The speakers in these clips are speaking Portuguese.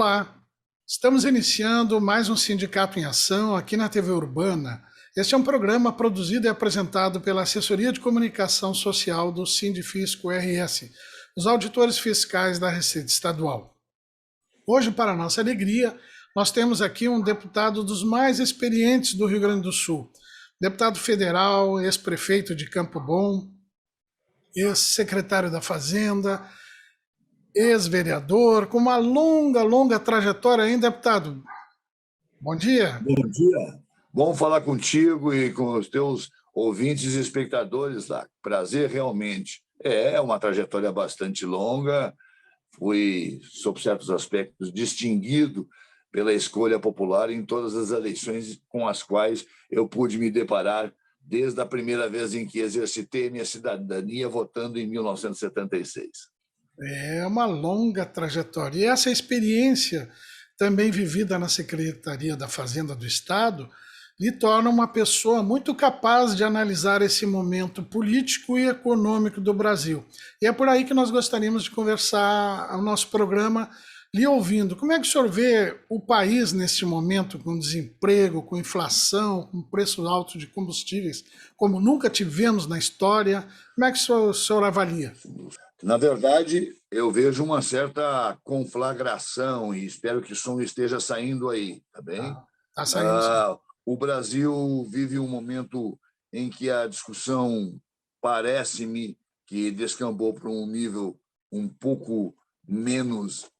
Olá, estamos iniciando mais um Sindicato em Ação aqui na TV Urbana. Este é um programa produzido e apresentado pela Assessoria de Comunicação Social do Sindifisco RS, os auditores fiscais da Receita Estadual. Hoje, para nossa alegria, nós temos aqui um deputado dos mais experientes do Rio Grande do Sul, deputado federal, ex-prefeito de Campo Bom, ex-secretário da Fazenda, ex-vereador, com uma longa trajetória ainda, deputado. Bom dia. Bom dia. Bom falar contigo e com os teus ouvintes e espectadores lá. Prazer realmente. É uma trajetória bastante longa. Fui, sob certos aspectos, distinguido pela escolha popular em todas as eleições com as quais eu pude me deparar desde a primeira vez em que exercitei minha cidadania votando em 1976. É uma longa trajetória. E essa experiência, também vivida na Secretaria da Fazenda do Estado, lhe torna uma pessoa muito capaz de analisar esse momento político e econômico do Brasil. E é por aí que nós gostaríamos de conversar o nosso programa, lhe ouvindo. Como é que o senhor vê o país neste momento, com desemprego, com inflação, com preço alto de combustíveis, como nunca tivemos na história? Como é que o senhor avalia? Na verdade, eu vejo uma certa conflagração e espero que o som esteja saindo aí, tá bem? Tá saindo, sim. O Brasil vive um momento em que a discussão parece-me que descambou para um nível um pouco menos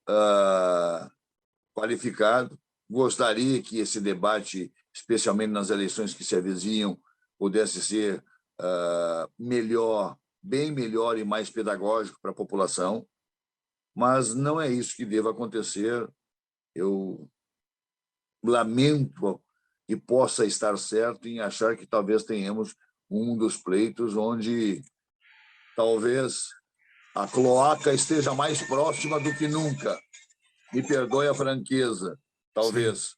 qualificado. Gostaria que esse debate, especialmente nas eleições que se avizinham, pudesse ser melhor, bem melhor e mais pedagógico para a população, mas não é isso que deva acontecer. Eu lamento que possa estar certo em achar que talvez tenhamos um dos pleitos onde talvez a cloaca esteja mais próxima do que nunca. Me perdoe a franqueza, talvez.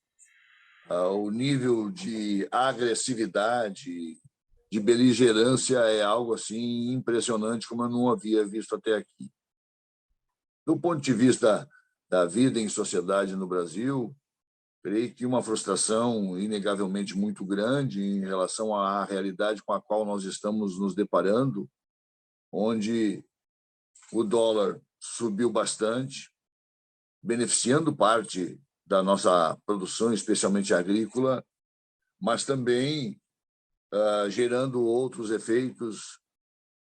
O nível de agressividade, de beligerância é algo assim impressionante, como eu não havia visto até aqui. Do ponto de vista da vida em sociedade no Brasil, creio que uma frustração inegavelmente muito grande em relação à realidade com a qual nós estamos nos deparando, onde o dólar subiu bastante, beneficiando parte da nossa produção, especialmente agrícola, mas também gerando outros efeitos,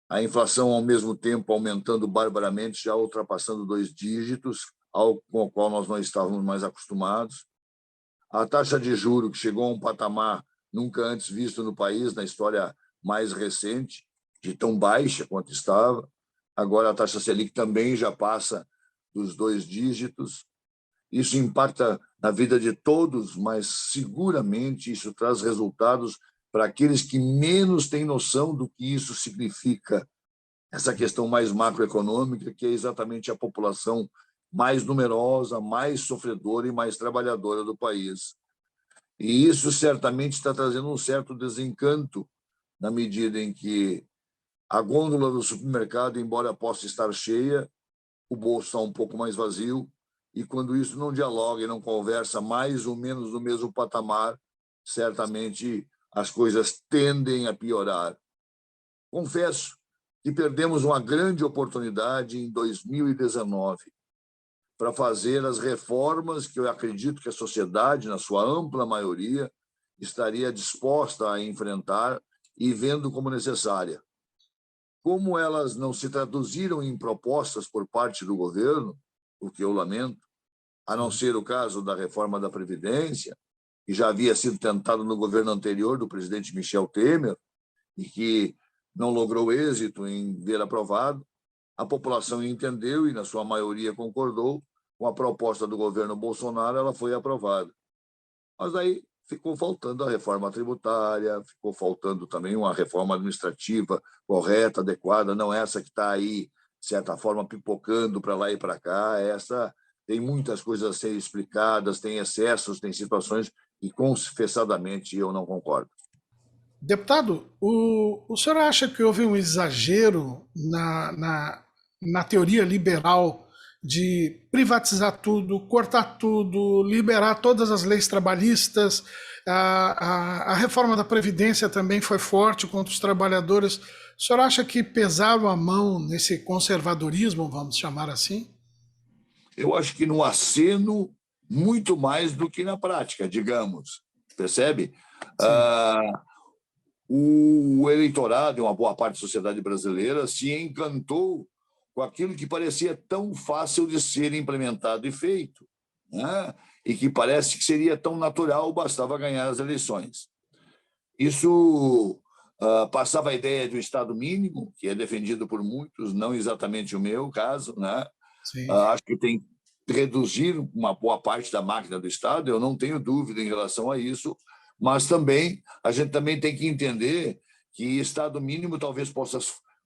a inflação, ao mesmo tempo, aumentando barbaramente, já ultrapassando 2 dígitos, algo com o qual nós não estávamos mais acostumados. A taxa de juros, que chegou a um patamar nunca antes visto no país, na história mais recente, de tão baixa quanto estava. Agora a taxa Selic também já passa dos 2 dígitos. Isso impacta na vida de todos, mas seguramente isso traz resultados para aqueles que menos têm noção do que isso significa. Essa questão mais macroeconômica, que é exatamente a população mais numerosa, mais sofredora e mais trabalhadora do país. E isso certamente está trazendo um certo desencanto, na medida em que a gôndola do supermercado, embora possa estar cheia, o bolso está um pouco mais vazio, e quando isso não dialoga e não conversa mais ou menos no mesmo patamar, certamente as coisas tendem a piorar. Confesso que perdemos uma grande oportunidade em 2019 para fazer as reformas que eu acredito que a sociedade, na sua ampla maioria, estaria disposta a enfrentar e vendo como necessária. Como elas não se traduziram em propostas por parte do governo, o que eu lamento, a não ser o caso da reforma da Previdência, que já havia sido tentado no governo anterior do presidente Michel Temer e que não logrou êxito em ver aprovado, a população entendeu e, na sua maioria, concordou com a proposta do governo Bolsonaro, ela foi aprovada. Mas aí ficou faltando a reforma tributária, ficou faltando também uma reforma administrativa correta, adequada, não essa que está aí, de certa forma, pipocando para lá e para cá. Essa tem muitas coisas a serem explicadas, tem excessos, tem situações que, confessadamente, eu não concordo. Deputado, o senhor acha que houve um exagero na teoria liberal de privatizar tudo, cortar tudo, liberar todas as leis trabalhistas. A reforma da Previdência também foi forte contra os trabalhadores. O senhor acha que pesava a mão nesse conservadorismo, vamos chamar assim? Eu acho que no aceno, muito mais do que na prática, digamos. Percebe? Sim, O eleitorado e uma boa parte da sociedade brasileira se encantou com aquilo que parecia tão fácil de ser implementado e feito, né? E que parece que seria tão natural, bastava ganhar as eleições. Isso passava a ideia do Estado mínimo, que é defendido por muitos, não exatamente o meu caso, né? sim, Acho que tem que reduzir uma boa parte da máquina do Estado, eu não tenho dúvida em relação a isso, mas também a gente também tem que entender que Estado mínimo talvez possa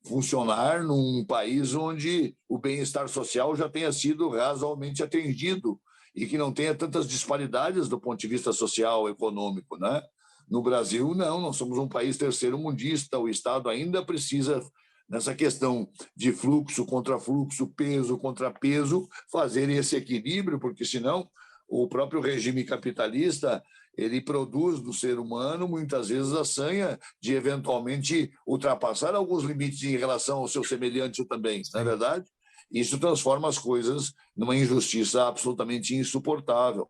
funcionar num país onde o bem-estar social já tenha sido razoavelmente atendido e que não tenha tantas disparidades do ponto de vista social, econômico, né? No Brasil, não, nós somos um país terceiro-mundista, o Estado ainda precisa, nessa questão de fluxo contra fluxo, peso contra peso, fazer esse equilíbrio, porque senão o próprio regime capitalista ele produz do ser humano muitas vezes a sanha de eventualmente ultrapassar alguns limites em relação ao seu semelhante também, não é sim. verdade? Isso transforma as coisas numa injustiça absolutamente insuportável.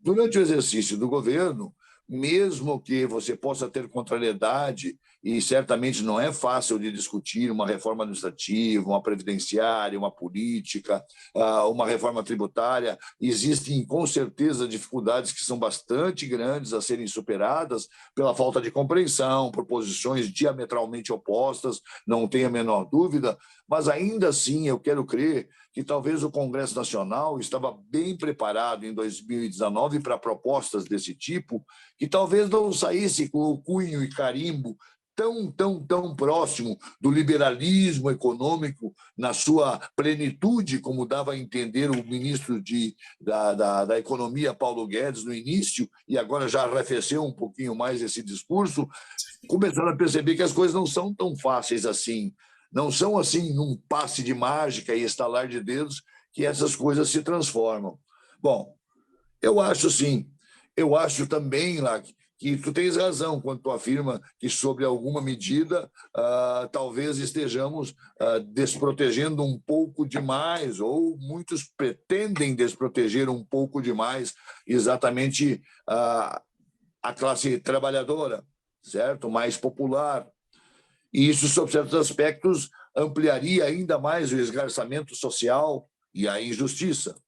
Durante o exercício do governo, mesmo que você possa ter contrariedade, e certamente não é fácil de discutir uma reforma administrativa, uma previdenciária, uma política, uma reforma tributária, existem com certeza dificuldades que são bastante grandes a serem superadas pela falta de compreensão, por posições diametralmente opostas, não tenha a menor dúvida, mas ainda assim eu quero crer que talvez o Congresso Nacional estava bem preparado em 2019 para propostas desse tipo, que talvez não saísse com o cunho e carimbo tão próximo do liberalismo econômico na sua plenitude, como dava a entender o ministro da Economia, Paulo Guedes, no início, e agora já arrefeceu um pouquinho mais esse discurso, começaram a perceber que as coisas não são tão fáceis assim, não são assim num passe de mágica e estalar de dedos que essas coisas se transformam. Bom, eu acho sim, eu acho também, lá que tu tens razão quando tu afirma que sobre alguma medida talvez estejamos desprotegendo um pouco demais, ou muitos pretendem desproteger um pouco demais exatamente a classe trabalhadora, certo? Mais popular. E isso, sob certos aspectos, ampliaria ainda mais o esgarçamento social e a injustiça.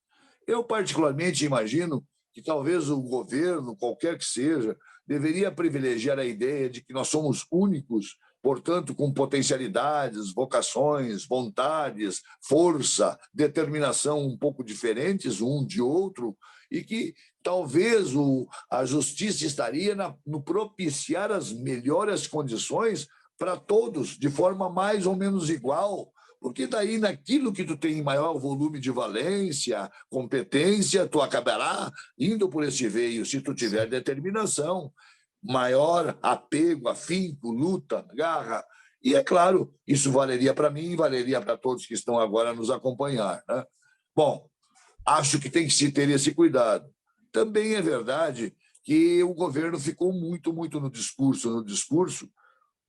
Eu, particularmente, imagino que talvez o governo, qualquer que seja, deveria privilegiar a ideia de que nós somos únicos, portanto, com potencialidades, vocações, vontades, força, determinação um pouco diferentes um de outro, e que talvez a justiça estaria no propiciar as melhores condições para todos, de forma mais ou menos igual, porque daí naquilo que tu tem maior volume de valência, competência, tu acabará indo por esse veio, se tu tiver determinação, maior apego, afinco, luta, garra. E é claro, isso valeria para mim e valeria para todos que estão agora a nos acompanhar, né? Bom, acho que tem que se ter esse cuidado. Também é verdade que o governo ficou muito no discurso,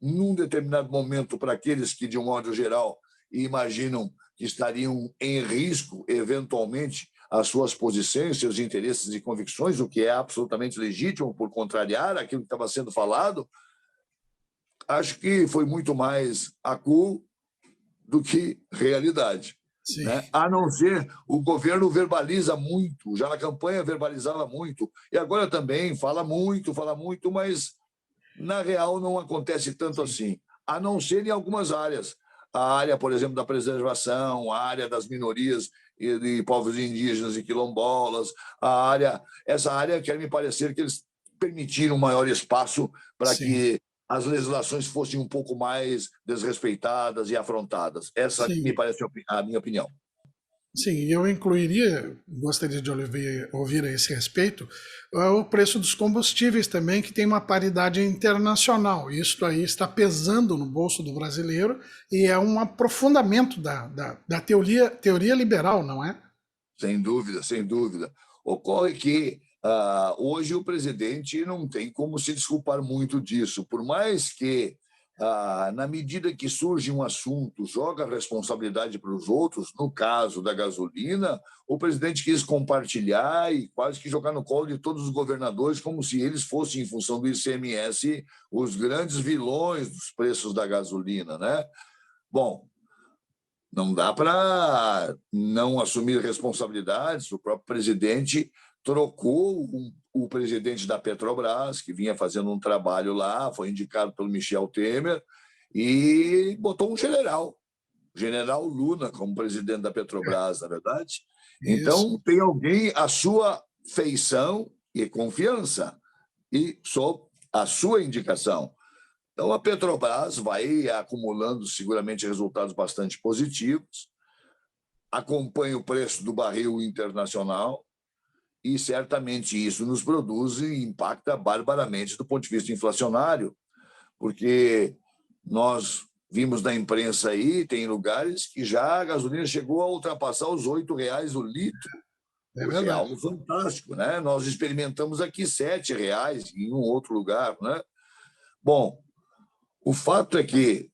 num determinado momento, para aqueles que, de um modo geral, imaginam que estariam em risco, eventualmente, as suas posições, seus interesses e convicções, o que é absolutamente legítimo por contrariar aquilo que estava sendo falado, acho que foi muito mais acu do que realidade. Sim. Né? A não ser, o governo verbaliza muito, já na campanha verbalizava muito, e agora também fala muito, mas na real não acontece tanto assim, a não ser em algumas áreas. A área, por exemplo, da preservação, a área das minorias e de povos indígenas e quilombolas, essa área quer me parecer que eles permitiram maior espaço para Sim, que as legislações fossem um pouco mais desrespeitadas e afrontadas. Essa me sim. parece a minha opinião. Sim, eu incluiria, gostaria de ouvir a esse respeito, o preço dos combustíveis também, que tem uma paridade internacional. Isto aí está pesando no bolso do brasileiro e é um aprofundamento da teoria liberal, não é? Sem dúvida, sem dúvida. Ocorre que hoje o presidente não tem como se desculpar muito disso, por mais que, na medida que surge um assunto, joga a responsabilidade para os outros, no caso da gasolina, o presidente quis compartilhar e quase que jogar no colo de todos os governadores, como se eles fossem, em função do ICMS, os grandes vilões dos preços da gasolina, né? Bom, não dá para não assumir responsabilidades. O próprio presidente trocou o presidente da Petrobras, que vinha fazendo um trabalho lá, foi indicado pelo Michel Temer, e botou um general, o general Luna, como presidente da Petrobras, na verdade. Isso, Então, tem alguém à sua feição e confiança, e sob a sua indicação. Então, a Petrobras vai acumulando seguramente resultados bastante positivos, acompanha o preço do barril internacional e certamente isso nos produz e impacta barbaramente do ponto de vista inflacionário, porque nós vimos na imprensa aí, tem lugares que já a gasolina chegou a ultrapassar os R$ 8 o litro, é o que é verdade. algo fantástico, né? Nós experimentamos aqui R$ 7 em um outro lugar, né? Bom, o fato é que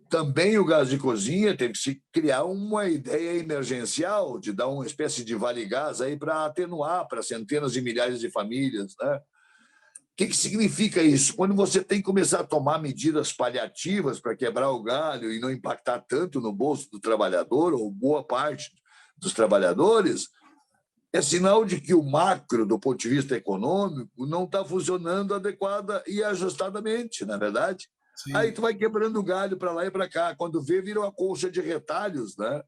também o gás de cozinha teve que se criar uma ideia emergencial de dar uma espécie de vale-gás aí para atenuar para centenas de milhares de famílias, né? O que significa isso? Quando você tem que começar a tomar medidas paliativas para quebrar o galho e não impactar tanto no bolso do trabalhador, ou boa parte dos trabalhadores, é sinal de que o macro, do ponto de vista econômico, não está funcionando adequada e ajustadamente, na verdade. Aí Sim. tu vai quebrando o galho para lá e para cá. Quando vê, vira uma colcha de retalhos, né?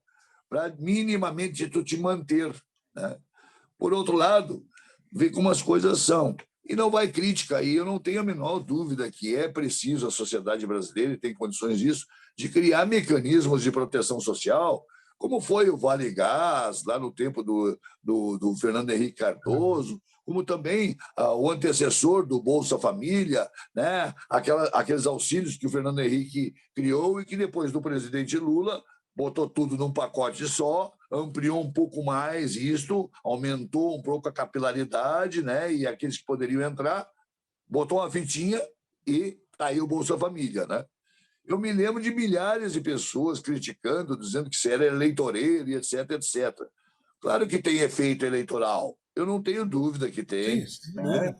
Para minimamente tu te manter, né? Por outro lado, vê como as coisas são. E não vai crítica aí, eu não tenho a menor dúvida que é preciso a sociedade brasileira, e tem condições disso, de criar mecanismos de proteção social, como foi o Vale Gás, lá no tempo do Fernando Henrique Cardoso, como também o antecessor do Bolsa Família, né? Aqueles auxílios que o Fernando Henrique criou e que depois do presidente Lula botou tudo num pacote só, ampliou um pouco mais isto, aumentou um pouco a capilaridade, né? E aqueles que poderiam entrar, botou uma fitinha e tá aí o Bolsa Família, né? Eu me lembro de milhares de pessoas criticando, dizendo que isso era eleitoreiro e etc, etc. Claro que tem efeito eleitoral, eu não tenho dúvida que Sim, tem, sem né? dúvida.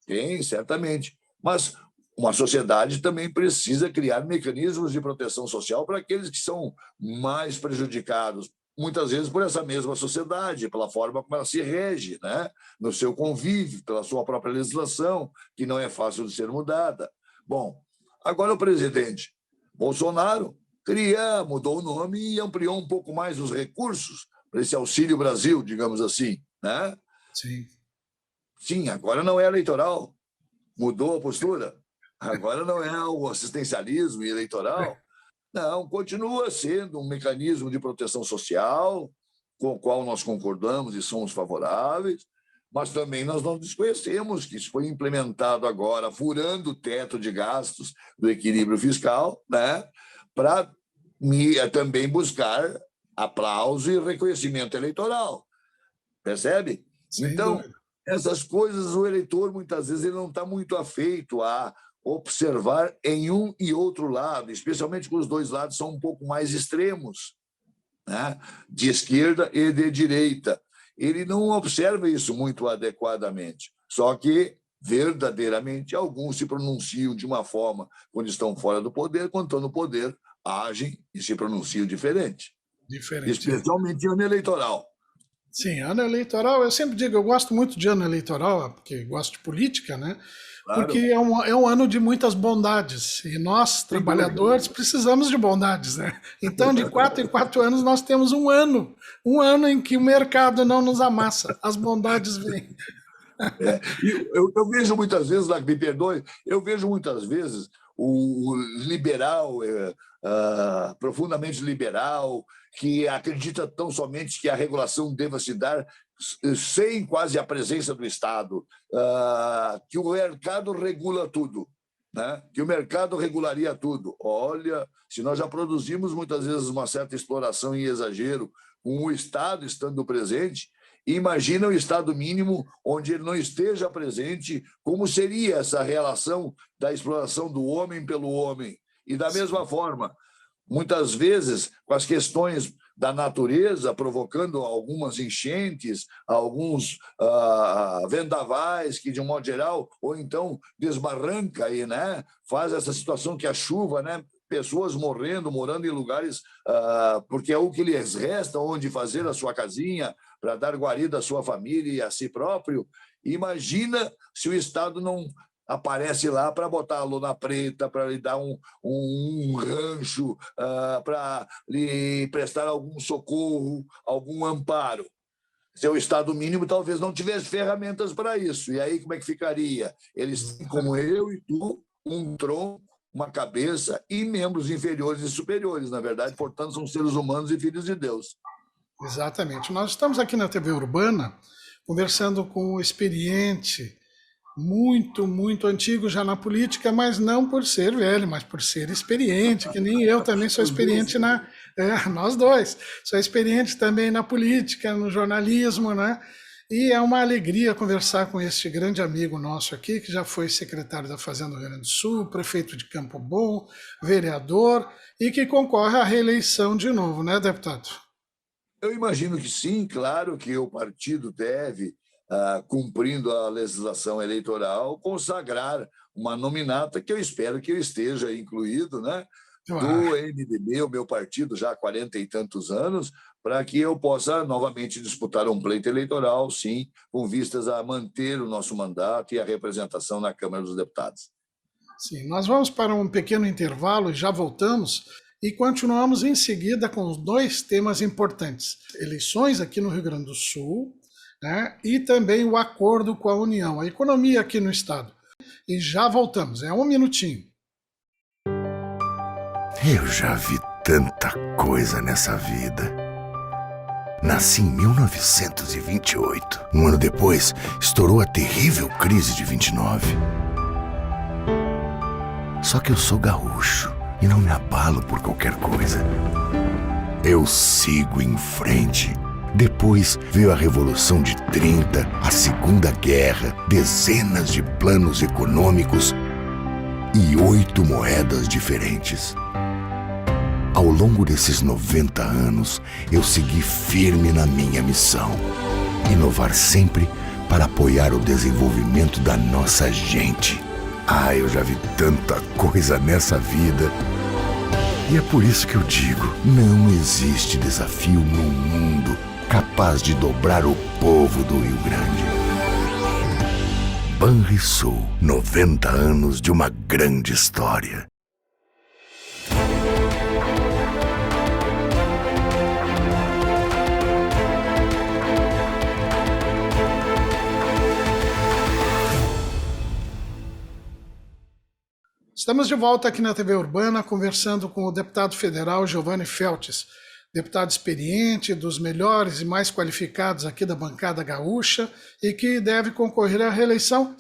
Tem, certamente. Mas uma sociedade também precisa criar mecanismos de proteção social para aqueles que são mais prejudicados, muitas vezes por essa mesma sociedade, pela forma como ela se rege, né? No seu convívio, pela sua própria legislação, que não é fácil de ser mudada. Bom, agora o presidente Bolsonaro mudou o nome e ampliou um pouco mais os recursos para esse Auxílio Brasil, digamos assim, né? Sim. Sim, agora não é eleitoral, mudou a postura. Agora não é o assistencialismo eleitoral. Não, continua sendo um mecanismo de proteção social com o qual nós concordamos e somos favoráveis, mas também nós não desconhecemos que isso foi implementado agora, furando o teto de gastos do equilíbrio fiscal, né, para também buscar aplauso e reconhecimento eleitoral. Percebe? Sem Então, dúvida. essas coisas, o eleitor, muitas vezes, ele não está muito afeito a observar em um e outro lado, especialmente quando os dois lados são um pouco mais extremos, né? De esquerda e de direita. Ele não observa isso muito adequadamente. Só que, verdadeiramente, alguns se pronunciam de uma forma quando estão fora do poder, quando estão no poder, agem e se pronunciam diferente, Diferente. É. especialmente em ano eleitoral. Sim, ano eleitoral, eu sempre digo, eu gosto muito de ano eleitoral, porque gosto de política, né? Porque Claro, é um ano de muitas bondades. E nós, sem dúvida. trabalhadores, precisamos de bondades, né? Então, de 4 em 4 anos, nós temos um ano em que o mercado não nos amassa, as bondades vêm. E eu vejo muitas vezes, me perdoe, eu vejo muitas vezes o liberal profundamente liberal, que acredita tão somente que a regulação deva se dar sem quase a presença do Estado, que o mercado regula tudo, né? Que o mercado regularia tudo. Olha, se nós já produzimos muitas vezes uma certa exploração e exagero com o Estado estando presente, imagina o Estado mínimo onde ele não esteja presente, como seria essa relação da exploração do homem pelo homem? E da mesma forma, muitas vezes, com as questões da natureza, provocando algumas enchentes, alguns vendavais que, de um modo geral, ou então desbarranca aí, né? Faz essa situação que a chuva, né? Pessoas morando em lugares porque é o que lhes resta onde fazer a sua casinha para dar guarida à sua família e a si próprio. Imagina se o Estado não aparece lá para botar a lona preta, para lhe dar um rancho, para lhe prestar algum socorro, algum amparo. Seu Estado mínimo talvez não tivesse ferramentas para isso. E aí como é que ficaria? Eles têm, como eu e tu, um tronco, uma cabeça e membros inferiores e superiores. Na verdade, portanto, são seres humanos e filhos de Deus. Exatamente. Nós estamos aqui na TV Urbana conversando com um experiente, muito antigo já na política, mas não por ser velho, mas por ser experiente, que nem eu também sou experiente na... nós dois. Sou experiente também na política, no jornalismo, né? E é uma alegria conversar com este grande amigo nosso aqui, que já foi secretário da Fazenda do Rio Grande do Sul, prefeito de Campo Bom, vereador, e que concorre à reeleição de novo, né, deputado? Eu imagino que sim, claro que o partido deve, cumprindo a legislação eleitoral, consagrar uma nominata, que eu espero que eu esteja incluído, né, do MDB, o meu partido, já há 40 e tantos anos, para que eu possa novamente disputar um pleito eleitoral, sim, com vistas a manter o nosso mandato e a representação na Câmara dos Deputados. Sim, nós vamos para um pequeno intervalo e já voltamos e continuamos em seguida com os dois temas importantes: eleições aqui no Rio Grande do Sul, né, e também o acordo com a União, a economia aqui no estado. E já voltamos, é um minutinho. Eu já vi tanta coisa nessa vida. Nasci em 1928. Um ano depois, estourou a terrível crise de 29. Só que eu sou gaúcho e não me abalo por qualquer coisa. Eu sigo em frente. Depois veio a Revolução de 30, a Segunda Guerra, dezenas de planos econômicos e 8 moedas diferentes. Ao longo desses 90 anos, eu segui firme na minha missão. Inovar sempre para apoiar o desenvolvimento da nossa gente. Eu já vi tanta coisa nessa vida. E é por isso que eu digo, não existe desafio no mundo capaz de dobrar o povo do Rio Grande. Banrisul, 90 anos de uma grande história. Estamos de volta aqui na TV Urbana, conversando com o deputado federal Giovanni Feltes, deputado experiente, dos melhores e mais qualificados aqui da bancada gaúcha e que deve concorrer à reeleição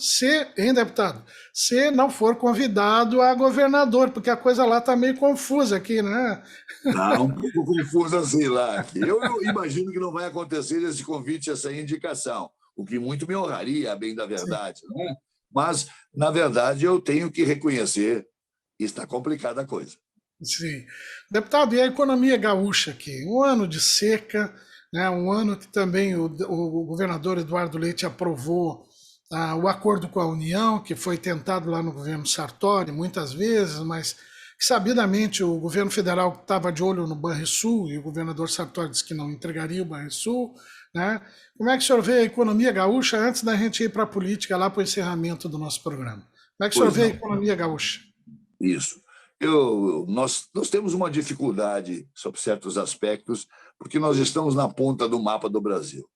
deputado? Se não for convidado a governador, porque a coisa lá está meio confusa aqui, né? Está um pouco confusa assim lá. Eu imagino que não vai acontecer esse convite, essa indicação, o que muito me honraria, a bem da verdade, né? Mas, na verdade, eu tenho que reconhecer que está complicada a coisa. Sim. Deputado, e a economia gaúcha aqui? Um ano de seca, né? Um ano que também o governador Eduardo Leite aprovou o acordo com a União, que foi tentado lá no governo Sartori muitas vezes, mas que sabidamente o governo federal estava de olho no Banrisul e o governador Sartori disse que não entregaria o Banrisul, né? Como é que o senhor vê a economia gaúcha antes da gente ir para a política, lá para o encerramento do nosso programa? Como é que o senhor vê a economia gaúcha? Isso. Nós temos uma dificuldade sobre certos aspectos, porque nós estamos na ponta do mapa do Brasil.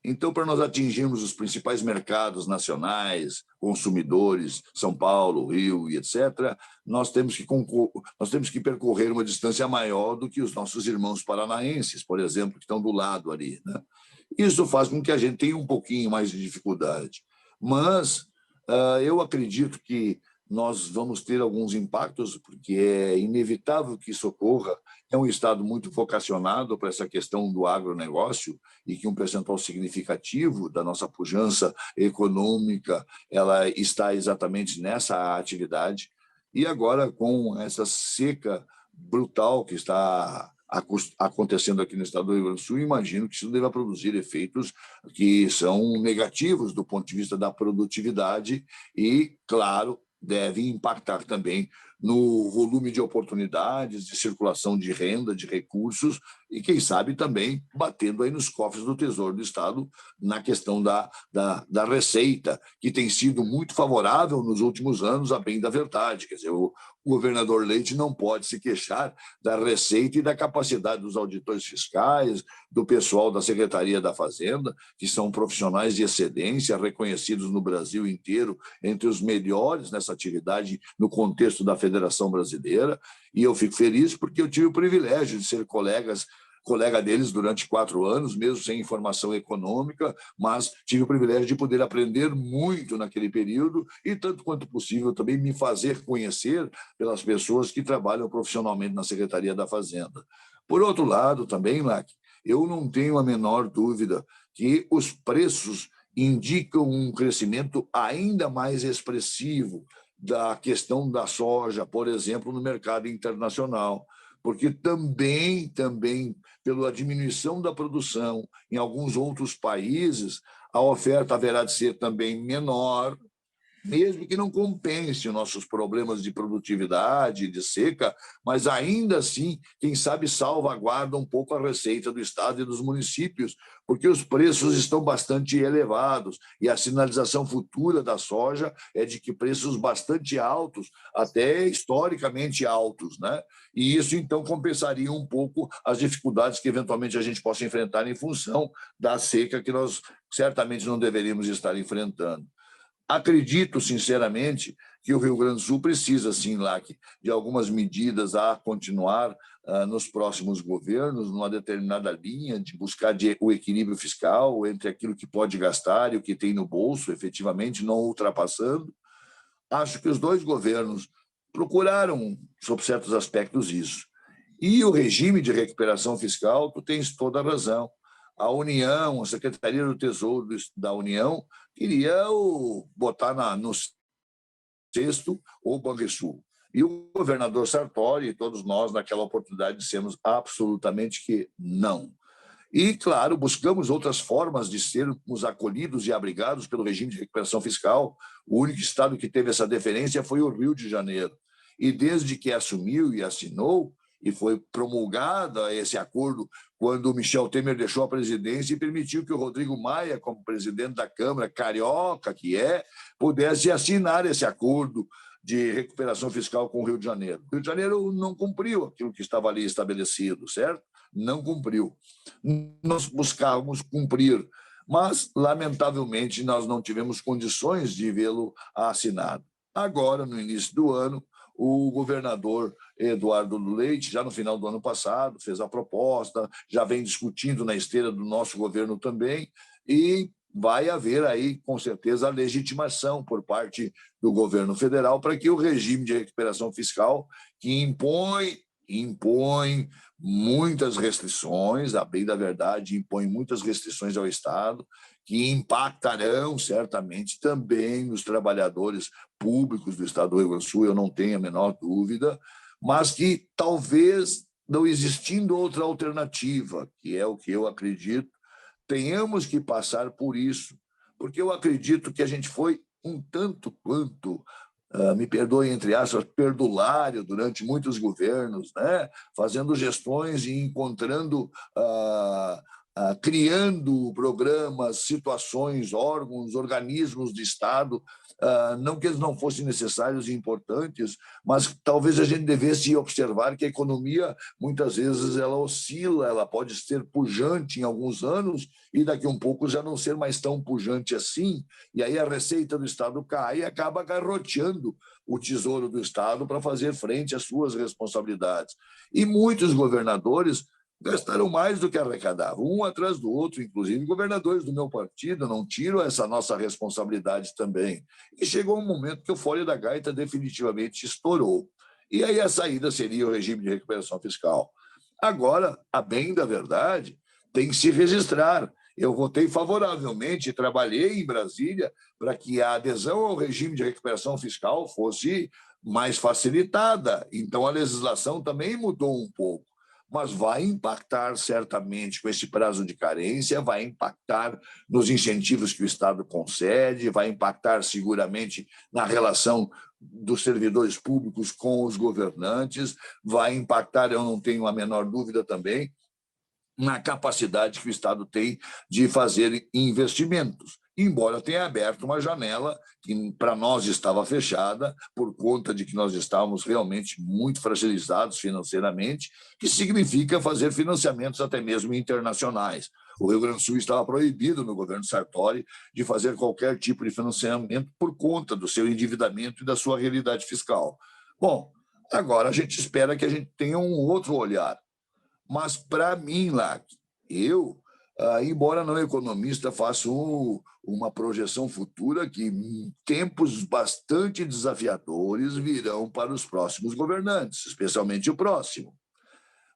Então, para nós atingirmos os principais mercados nacionais, consumidores, São Paulo, Rio e etc., nós temos que percorrer uma distância maior do que os nossos irmãos paranaenses, por exemplo, que estão do lado ali, né? Isso faz com que a gente tenha um pouquinho mais de dificuldade. Mas eu acredito que nós vamos ter alguns impactos, porque é inevitável que isso ocorra. É um Estado muito vocacionado para essa questão do agronegócio e que um percentual significativo da nossa pujança econômica ela está exatamente nessa atividade. E agora, com essa seca brutal que está acontecendo aqui no estado do Rio Grande do Sul, imagino que isso deva produzir efeitos que são negativos do ponto de vista da produtividade e, claro, deve impactar também no volume de oportunidades, de circulação de renda, de recursos e, quem sabe, também batendo aí nos cofres do Tesouro do Estado na questão da receita, que tem sido muito favorável nos últimos anos, a bem da verdade. Quer dizer, o governador Leite não pode se queixar da receita e da capacidade dos auditores fiscais, do pessoal da Secretaria da Fazenda, que são profissionais de excelência, reconhecidos no Brasil inteiro, entre os melhores nessa atividade no contexto da Federação Brasileira, e eu fico feliz porque eu tive o privilégio de ser colega deles durante 4 anos, mesmo sem formação econômica, mas tive o privilégio de poder aprender muito naquele período e, tanto quanto possível, também me fazer conhecer pelas pessoas que trabalham profissionalmente na Secretaria da Fazenda. Por outro lado, também, Lac, eu não tenho a menor dúvida que os preços indicam um crescimento ainda mais expressivo da questão da soja, por exemplo, no mercado internacional, porque também pela diminuição da produção em alguns outros países, a oferta haverá de ser também menor, mesmo que não compense os nossos problemas de produtividade, de seca, mas ainda assim, quem sabe, salvaguarda um pouco a receita do Estado e dos municípios, porque os preços estão bastante elevados e a sinalização futura da soja é de que preços bastante altos, até historicamente altos, né? E isso, então, compensaria um pouco as dificuldades que, eventualmente, a gente possa enfrentar em função da seca que nós certamente não deveríamos estar enfrentando. Acredito, sinceramente, que o Rio Grande do Sul precisa, sim, Lac, de algumas medidas a continuar nos próximos governos, numa determinada linha de buscar o equilíbrio fiscal entre aquilo que pode gastar e o que tem no bolso, efetivamente, não ultrapassando. Acho que os 2 governos procuraram, sob certos aspectos, isso. E o regime de recuperação fiscal, tu tens toda a razão. A União, a Secretaria do Tesouro da União, queria botar no cesto o Banrisul. E o governador Sartori e todos nós, naquela oportunidade, dissemos absolutamente que não. E, claro, buscamos outras formas de sermos acolhidos e abrigados pelo regime de recuperação fiscal. O único estado que teve essa deferência foi o Rio de Janeiro. E desde que assumiu e assinou, e foi promulgado esse acordo quando o Michel Temer deixou a presidência e permitiu que o Rodrigo Maia, como presidente da Câmara, carioca que é, pudesse assinar esse acordo de recuperação fiscal com o Rio de Janeiro. O Rio de Janeiro não cumpriu aquilo que estava ali estabelecido, certo? Não cumpriu. Nós buscávamos cumprir, mas, lamentavelmente, nós não tivemos condições de vê-lo assinado. Agora, no início do ano, o governador Eduardo Leite, já no final do ano passado, fez a proposta, já vem discutindo na esteira do nosso governo também, e vai haver aí, com certeza, a legitimação por parte do governo federal para que o regime de recuperação fiscal, que impõe muitas restrições, a bem da verdade, impõe muitas restrições ao Estado, que impactarão certamente também nos trabalhadores públicos do Estado do Rio Grande do Sul, eu não tenho a menor dúvida, mas que talvez, não existindo outra alternativa, que é o que eu acredito, tenhamos que passar por isso, porque eu acredito que a gente foi um tanto quanto, me perdoe, entre aspas, perdulário durante muitos governos, né? Fazendo gestões e encontrando criando programas, situações, órgãos, organismos de Estado, não que eles não fossem necessários e importantes, mas talvez a gente devesse observar que a economia, muitas vezes, ela oscila, ela pode ser pujante em alguns anos e daqui a um pouco já não ser mais tão pujante assim, e aí a receita do Estado cai e acaba garroteando o tesouro do Estado para fazer frente às suas responsabilidades. E muitos governadores gastaram mais do que arrecadavam, um atrás do outro, inclusive governadores do meu partido, não tiro essa nossa responsabilidade também. E chegou um momento que o folha da gaita definitivamente estourou. E aí a saída seria o regime de recuperação fiscal. Agora, a bem da verdade, tem que se registrar. Eu votei favoravelmente, trabalhei em Brasília para que a adesão ao regime de recuperação fiscal fosse mais facilitada. Então, a legislação também mudou um pouco, mas vai impactar certamente com esse prazo de carência, vai impactar nos incentivos que o Estado concede, vai impactar seguramente na relação dos servidores públicos com os governantes, vai impactar, eu não tenho a menor dúvida também, na capacidade que o Estado tem de fazer investimentos, embora tenha aberto uma janela que para nós estava fechada por conta de que nós estávamos realmente muito fragilizados financeiramente, que significa fazer financiamentos até mesmo internacionais. O Rio Grande do Sul estava proibido no governo Sartori de fazer qualquer tipo de financiamento por conta do seu endividamento e da sua realidade fiscal. Bom, agora a gente espera que a gente tenha um outro olhar. Mas, para mim, lá, embora não economista, faço uma projeção futura que tempos bastante desafiadores virão para os próximos governantes, especialmente o próximo.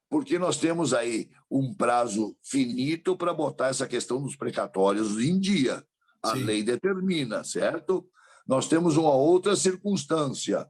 Porque nós temos aí um prazo finito para botar essa questão dos precatórios em dia. A Sim. lei determina, certo? Nós temos uma outra circunstância.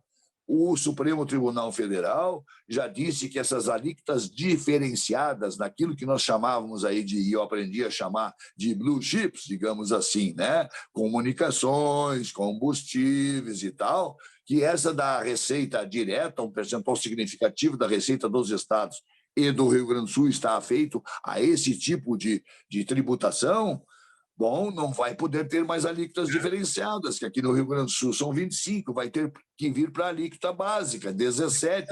O Supremo Tribunal Federal já disse que essas alíquotas diferenciadas, naquilo que nós chamávamos aí e eu aprendi a chamar de blue chips, digamos assim, né? Comunicações, combustíveis e tal, que essa da receita direta, um percentual significativo da receita dos estados e do Rio Grande do Sul está afeito a esse tipo de tributação. Bom, não vai poder ter mais alíquotas diferenciadas, que aqui no Rio Grande do Sul são 25, vai ter que vir para a alíquota básica, 17.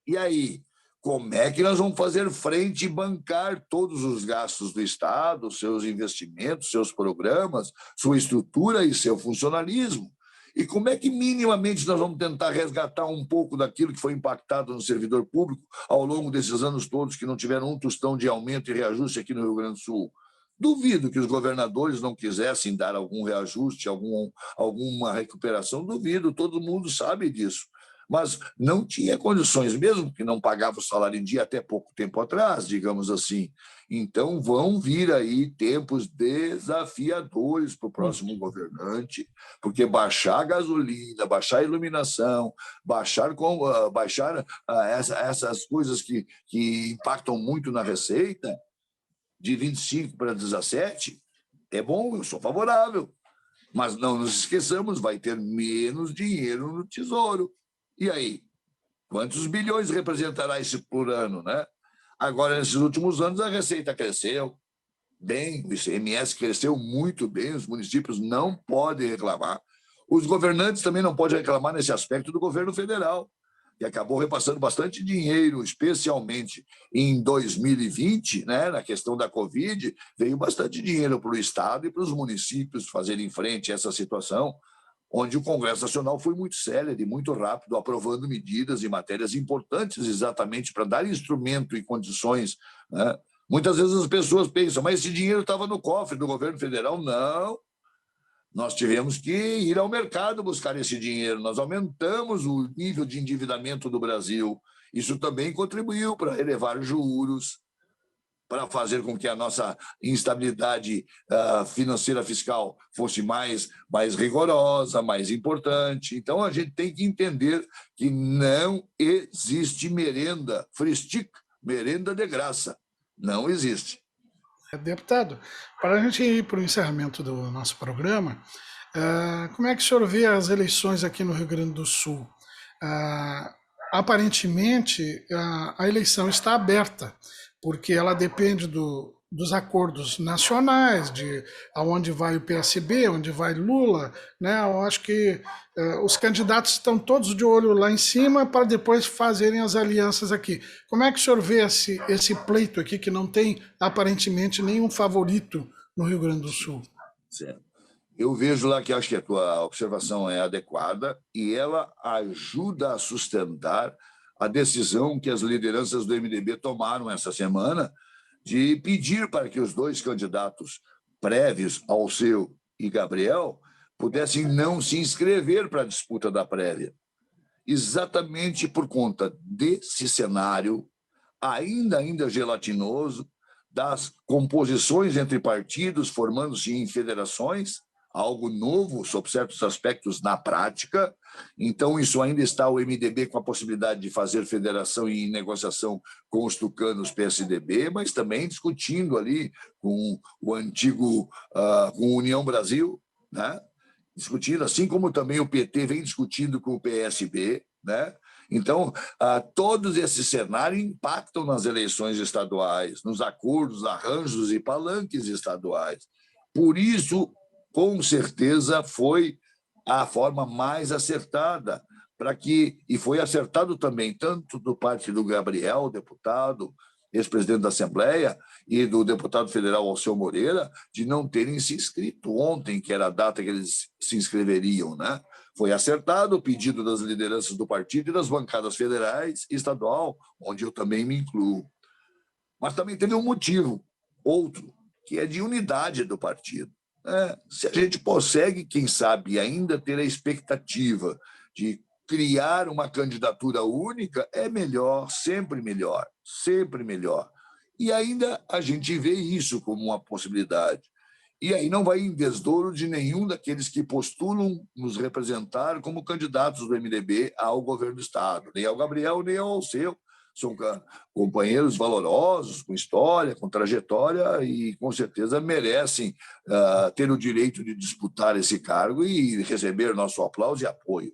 E aí, como é que nós vamos fazer frente e bancar todos os gastos do Estado, seus investimentos, seus programas, sua estrutura e seu funcionalismo? E como é que minimamente nós vamos tentar resgatar um pouco daquilo que foi impactado no servidor público ao longo desses anos todos que não tiveram um tostão de aumento e reajuste aqui no Rio Grande do Sul? Duvido que os governadores não quisessem dar algum reajuste, alguma recuperação, duvido, todo mundo sabe disso. Mas não tinha condições, mesmo que não pagava o salário em dia até pouco tempo atrás, digamos assim. Então, vão vir aí tempos desafiadores para o próximo governante, porque baixar a gasolina, baixar a iluminação, baixar essas coisas que impactam muito na receita, de 25 para 17, é bom, eu sou favorável. Mas não nos esqueçamos, vai ter menos dinheiro no Tesouro. E aí? Quantos bilhões representará isso por ano, né? Agora, nesses últimos anos, a receita cresceu bem, o ICMS cresceu muito bem, os municípios não podem reclamar. Os governantes também não podem reclamar nesse aspecto do governo federal, que acabou repassando bastante dinheiro, especialmente em 2020, né, na questão da Covid, veio bastante dinheiro para o Estado e para os municípios fazerem frente a essa situação, onde o Congresso Nacional foi muito célere, muito rápido, aprovando medidas e matérias importantes exatamente para dar instrumento e condições, né? Muitas vezes as pessoas pensam, mas esse dinheiro estava no cofre do governo federal. Não. Nós tivemos que ir ao mercado buscar esse dinheiro. Nós aumentamos o nível de endividamento do Brasil. Isso também contribuiu para elevar juros, para fazer com que a nossa instabilidade financeira fiscal fosse mais rigorosa, mais importante. Então, a gente tem que entender que não existe merenda, fristic, merenda de graça. Não existe. Deputado, para a gente ir para o encerramento do nosso programa, como é que o senhor vê as eleições aqui no Rio Grande do Sul? Aparentemente, a eleição está aberta porque ela depende dos acordos nacionais, de aonde vai o PSB, onde vai Lula, né? Eu acho que os candidatos estão todos de olho lá em cima para depois fazerem as alianças aqui. Como é que o senhor vê esse pleito aqui que não tem aparentemente nenhum favorito no Rio Grande do Sul? Certo. Eu vejo lá que acho que a tua observação é adequada e ela ajuda a sustentar a decisão que as lideranças do MDB tomaram essa semana de pedir para que os dois candidatos prévios, Alceu e Gabriel, pudessem não se inscrever para a disputa da prévia. Exatamente por conta desse cenário ainda gelatinoso, das composições entre partidos formando-se em federações, algo novo sob certos aspectos na prática. Então, isso ainda está o MDB com a possibilidade de fazer federação e negociação com os tucanos PSDB, mas também discutindo ali com o antigo, com a União Brasil, né? Discutindo, assim como também o PT vem discutindo com o PSB, né? Então, todos esses cenários impactam nas eleições estaduais, nos acordos, arranjos e palanques estaduais. Por isso, com certeza, foi a forma mais acertada para que, e foi acertado também tanto do parte do Gabriel, deputado, ex-presidente da Assembleia, e do deputado federal Alceu Moreira, de não terem se inscrito ontem, que era a data que eles se inscreveriam, né? Foi acertado o pedido das lideranças do partido e das bancadas federais e estadual, onde eu também me incluo. Mas também teve um motivo, outro, que é de unidade do partido. Se a gente consegue, quem sabe, ainda ter a expectativa de criar uma candidatura única, é melhor, sempre melhor, sempre melhor. E ainda a gente vê isso como uma possibilidade. E aí não vai em desdouro de nenhum daqueles que postulam nos representar como candidatos do MDB ao governo do Estado, nem ao Gabriel, nem ao Alceu. São companheiros valorosos, com história, com trajetória e, com certeza, merecem ter o direito de disputar esse cargo e receber nosso aplauso e apoio.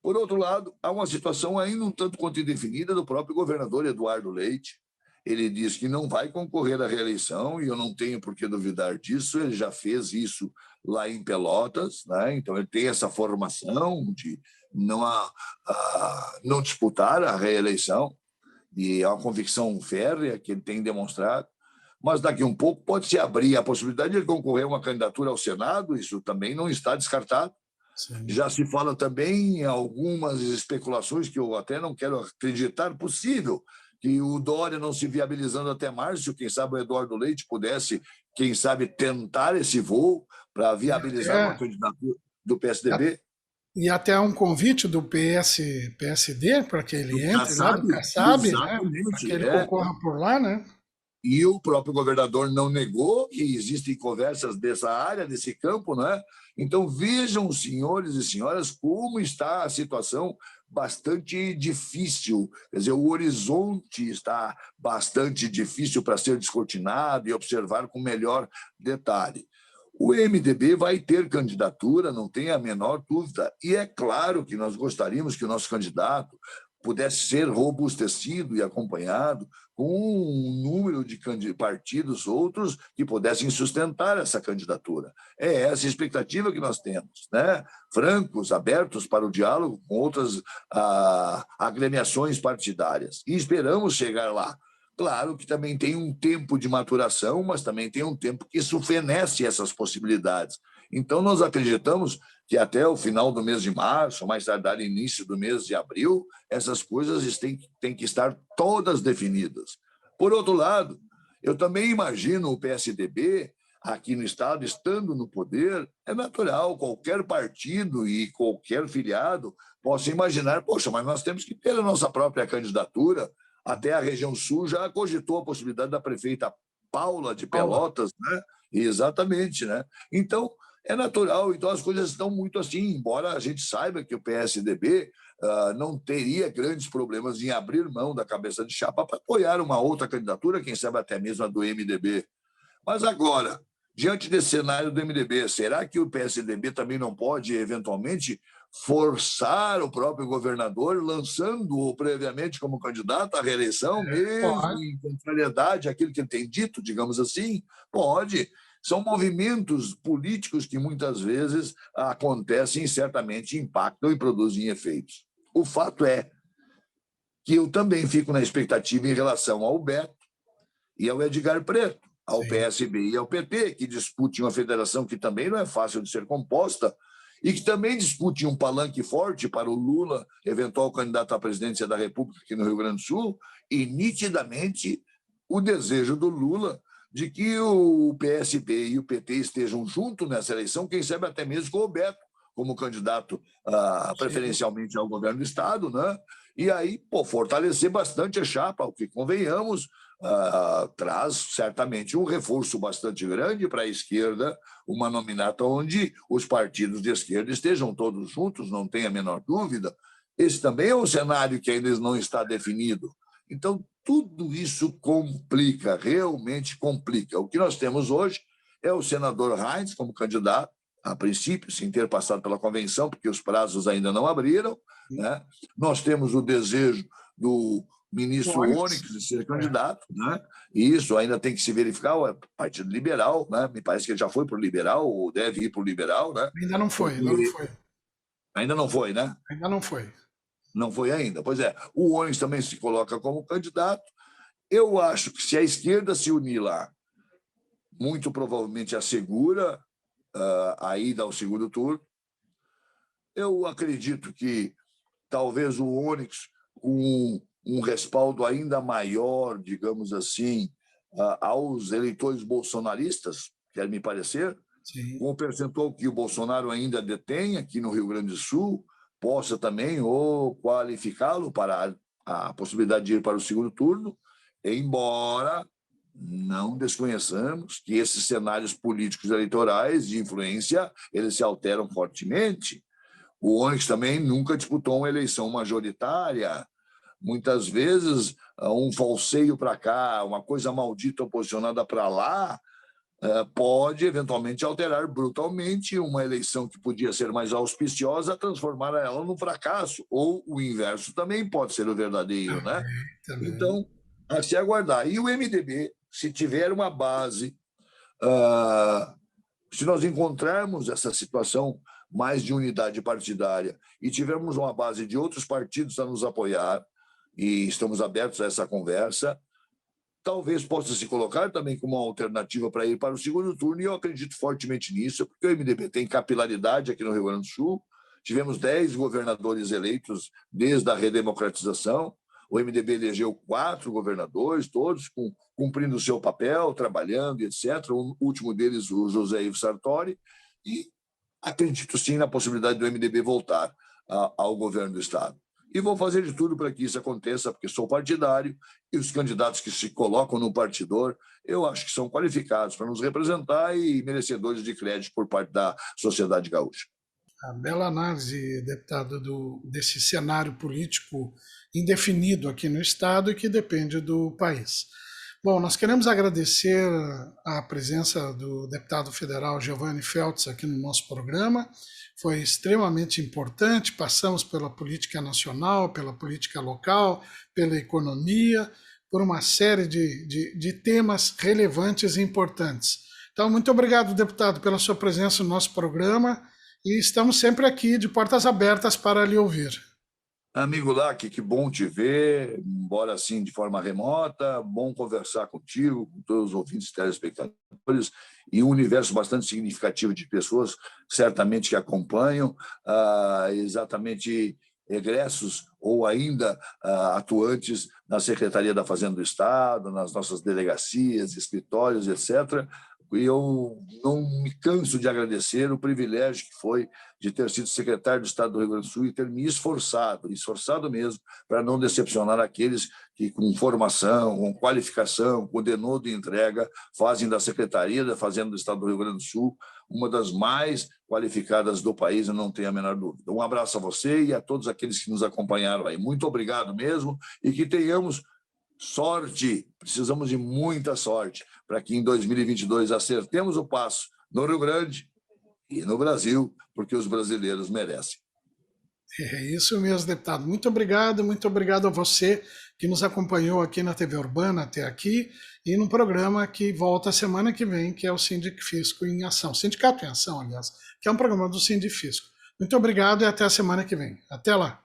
Por outro lado, há uma situação ainda um tanto quanto indefinida do próprio governador Eduardo Leite. Ele diz que não vai concorrer à reeleição e eu não tenho por que duvidar disso. Ele já fez isso lá em Pelotas, né? Então ele tem essa formação de não disputar a reeleição e é uma convicção férrea que ele tem demonstrado. Mas daqui a um pouco pode-se abrir a possibilidade de ele concorrer a uma candidatura ao Senado, isso também não está descartado. Sim. Já se fala também em algumas especulações que eu até não quero acreditar possível, que o Dória não se viabilizando até março, quem sabe o Eduardo Leite pudesse, quem sabe, tentar esse voo para viabilizar uma candidatura do PSDB. E até um convite do PSD para que ele entre lá do Kassab, né? Para que ele concorra por lá, né? E o próprio governador não negou que existem conversas dessa área, desse campo, né? Então vejam, senhores e senhoras, como está a situação bastante difícil. Quer dizer, o horizonte está bastante difícil para ser descortinado e observar com melhor detalhe. O MDB vai ter candidatura, não tem a menor dúvida. E é claro que nós gostaríamos que o nosso candidato pudesse ser robustecido e acompanhado com um número de partidos outros que pudessem sustentar essa candidatura. É essa a expectativa que nós temos, né? Francos, abertos para o diálogo com outras agremiações partidárias. E esperamos chegar lá. Claro que também tem um tempo de maturação, mas também tem um tempo que isso fenece essas possibilidades. Então, nós acreditamos que até o final do mês de março, mais tardar início do mês de abril, essas coisas têm que estar todas definidas. Por outro lado, eu também imagino o PSDB aqui no Estado, estando no poder, é natural, qualquer partido e qualquer filiado possa imaginar, poxa, mas nós temos que ter a nossa própria candidatura. Até a região sul já cogitou a possibilidade da prefeita Paula de Pelotas, né? Exatamente, né? Então, é natural, então as coisas estão muito assim, embora a gente saiba que o PSDB não teria grandes problemas em abrir mão da cabeça de chapa para apoiar uma outra candidatura, quem sabe até mesmo a do MDB. Mas agora, Diante desse cenário do MDB, será que o PSDB também não pode, eventualmente, forçar o próprio governador, lançando-o previamente como candidato à reeleição, mesmo Pode. em contrariedade àquilo que ele tem dito, digamos assim? Pode. São movimentos políticos que muitas vezes acontecem e certamente impactam e produzem efeitos. O fato é que eu também fico na expectativa em relação ao Beto e ao Edgar Preto, ao Sim. PSB e ao PT, que discutem uma federação que também não é fácil de ser composta e que também discutem um palanque forte para o Lula, eventual candidato à presidência da República aqui no Rio Grande do Sul, e nitidamente o desejo do Lula de que o PSB e o PT estejam juntos nessa eleição, quem sabe até mesmo com o Beto como candidato preferencialmente ao governo do Estado, né? E aí, fortalecer bastante a chapa, o que convenhamos, traz certamente um reforço bastante grande para a esquerda, uma nominata onde os partidos de esquerda estejam todos juntos, não tem a menor dúvida. Esse também é um cenário que ainda não está definido. Então, tudo isso complica, realmente complica. O que nós temos hoje é o senador Heinz como candidato, a princípio, sem ter passado pela convenção, porque os prazos ainda não abriram, né? Nós temos o desejo do ministro Onyx de ser candidato, né? E isso ainda tem que se verificar, o Partido Liberal, né? Me parece que ele já foi para o Liberal, ou deve ir para o Liberal, né? Ainda não foi, ainda não foi. Ainda não foi, né? Ainda não foi. Não foi ainda. Pois é, o Onyx também se coloca como candidato. Eu acho que se a esquerda se unir lá, muito provavelmente assegura a ida ao segundo turno. Eu acredito que talvez o Onyx, com um respaldo ainda maior, digamos assim, aos eleitores bolsonaristas, quer me parecer, Sim. com o percentual que o Bolsonaro ainda detém aqui no Rio Grande do Sul, possa também ou qualificá-lo para a possibilidade de ir para o segundo turno, embora não desconheçamos que esses cenários políticos eleitorais de influência, eles se alteram fortemente. O Onyx também nunca disputou uma eleição majoritária. Muitas vezes, um falseio para cá, uma coisa maldita posicionada para lá, pode, eventualmente, alterar brutalmente uma eleição que podia ser mais auspiciosa, transformar ela num fracasso. Ou o inverso também pode ser o verdadeiro, né? Também. Então, a se aguardar. E o MDB, se tiver uma base, se nós encontrarmos essa situação mais de unidade partidária e tivermos uma base de outros partidos a nos apoiar, e estamos abertos a essa conversa, talvez possa se colocar também como uma alternativa para ir para o segundo turno, e eu acredito fortemente nisso, porque o MDB tem capilaridade aqui no Rio Grande do Sul, tivemos 10 governadores eleitos desde a redemocratização, o MDB elegeu 4 governadores, todos cumprindo o seu papel, trabalhando, etc. O último deles, o José Ivo Sartori, e acredito sim na possibilidade do MDB voltar ao governo do Estado. E vou fazer de tudo para que isso aconteça, porque sou partidário e os candidatos que se colocam no partidor, eu acho que são qualificados para nos representar e merecedores de crédito por parte da sociedade gaúcha. A bela análise, deputado, desse cenário político indefinido aqui no Estado e que depende do país. Bom, nós queremos agradecer a presença do deputado federal Giovanni Feltz aqui no nosso programa. Foi extremamente importante, passamos pela política nacional, pela política local, pela economia, por uma série de temas relevantes e importantes. Então, muito obrigado, deputado, pela sua presença no nosso programa e estamos sempre aqui de portas abertas para lhe ouvir. Amigo Lac, que bom te ver, embora assim de forma remota, bom conversar contigo, com todos os ouvintes e telespectadores, e um universo bastante significativo de pessoas, certamente que acompanham, exatamente egressos ou ainda atuantes na Secretaria da Fazenda do Estado, nas nossas delegacias, escritórios, etc., e eu não me canso de agradecer o privilégio que foi de ter sido secretário do Estado do Rio Grande do Sul e ter me esforçado mesmo, para não decepcionar aqueles que, com formação, com qualificação, com denodo de entrega, fazem da Secretaria da Fazenda do Estado do Rio Grande do Sul uma das mais qualificadas do país, eu não tenho a menor dúvida. Um abraço a você e a todos aqueles que nos acompanharam aí. Muito obrigado mesmo e que tenhamos sorte, precisamos de muita sorte para que em 2022 acertemos o passo no Rio Grande e no Brasil, porque os brasileiros merecem. É isso mesmo, deputado. Muito obrigado a você que nos acompanhou aqui na TV Urbana até aqui e no programa que volta semana que vem, que é o Sindifisco em Ação, Sindicato em Ação, aliás, que é um programa do Sindifisco. Muito obrigado e até a semana que vem. Até lá.